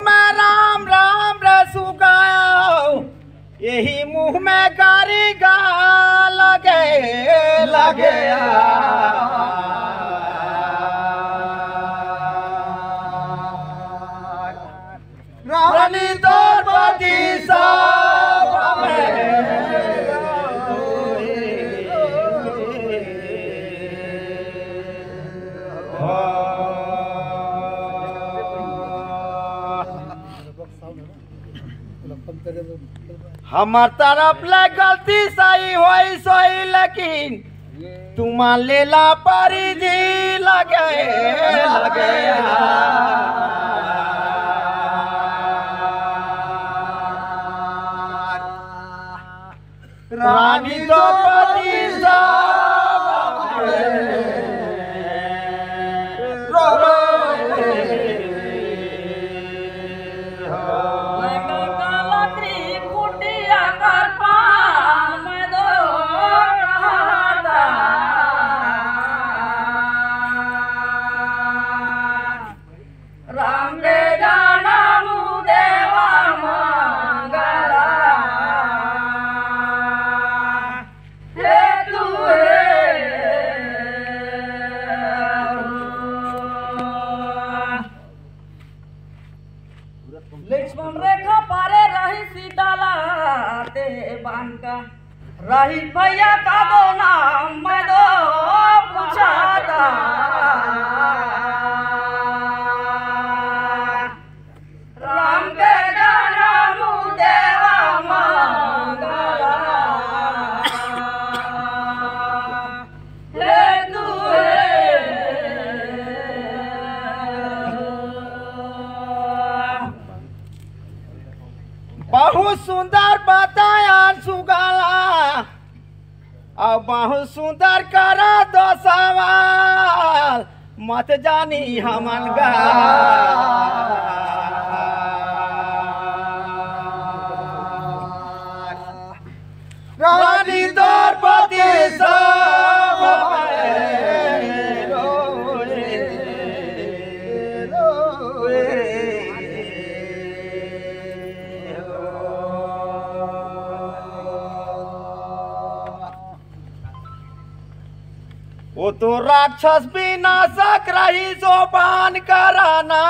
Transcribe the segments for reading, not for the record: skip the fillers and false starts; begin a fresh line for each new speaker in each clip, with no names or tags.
मैं राम राम रसू गाओ यही मुँह में गारी गा लगे लगे रानी द्रौपदी हमार तरफ ले गलती सही होई सोई लेकिन तुम लेला परी जी लगे लगे रानी द्रौपदी
लक्ष्मण रेखा पारे रही सीता लाते बांका रही भैया का दो नाम मैं दो पूछाता राम के जन्म देवा मंगला हे तू
बहुत सुंदर बताया सुगाला अब बहुत सुंदर करा दो सवाल मत जानी हमन गा रानी द्रौपदी वो तो राक्षस विनाशक रही जोबान कराना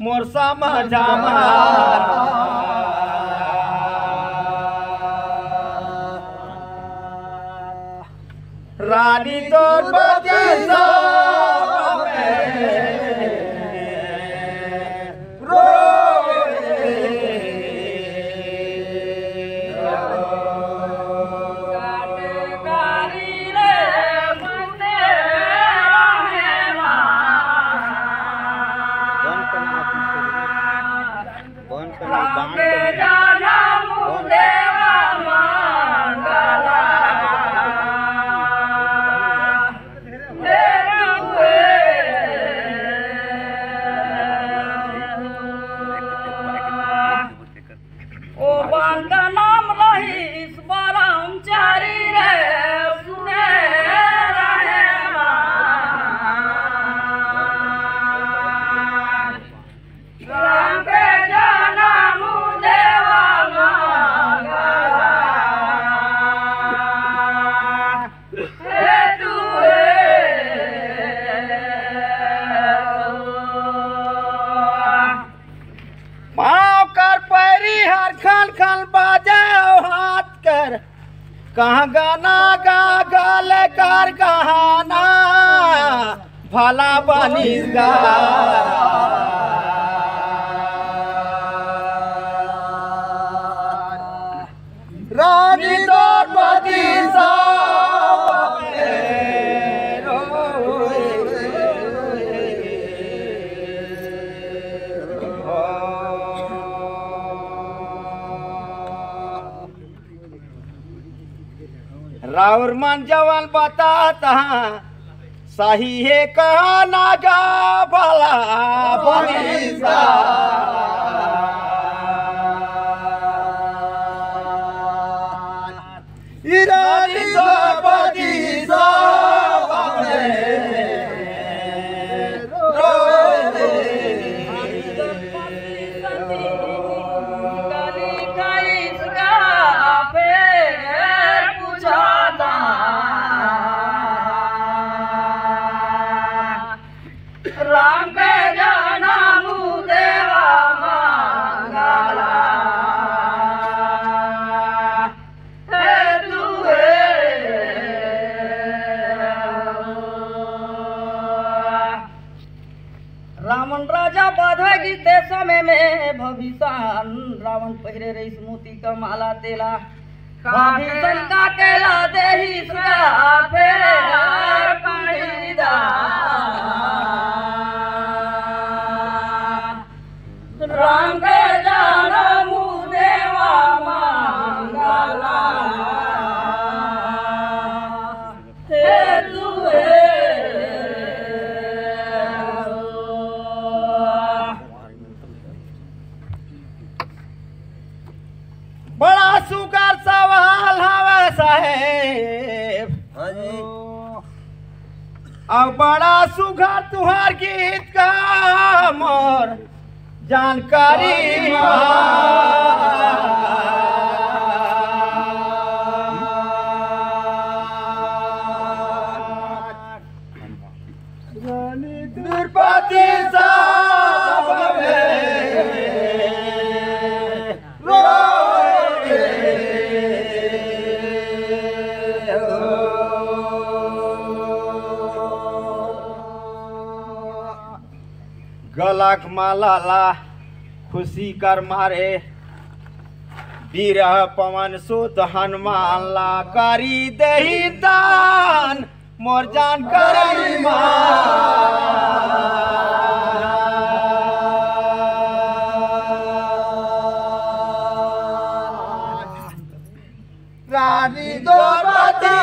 मोर समझा रानी द्रौपदी कहाँ गाना गा गल कर गहाना भला बनिस गा रानी द्रौपदी राउर मन जवान बताता सही है कहा नागा भला बनिसा रानी द्रौपदी सभामे रोवे
गली कईस का फेर पूछाता राम के जनम देवा मंगला हे तुहे रावण राजा बाधा गीते समय में भविष्य रावण पहिरे रही मोती का माला तेला भविष्य का केला देही सगा फेर पड़ीदा राम के जनम देवा मंगला हे तुहे
बड़ा सुकर सवाल हवे साहेब अब बड़ा सुघर तुहार गीत का मोर जानकारी द्रौपदी सभामे रोवे गलक माला खुशी कर मारे बीरह पवन सुत हनुमान ला करी दही दान मोर जान करी रानी द्रौपदी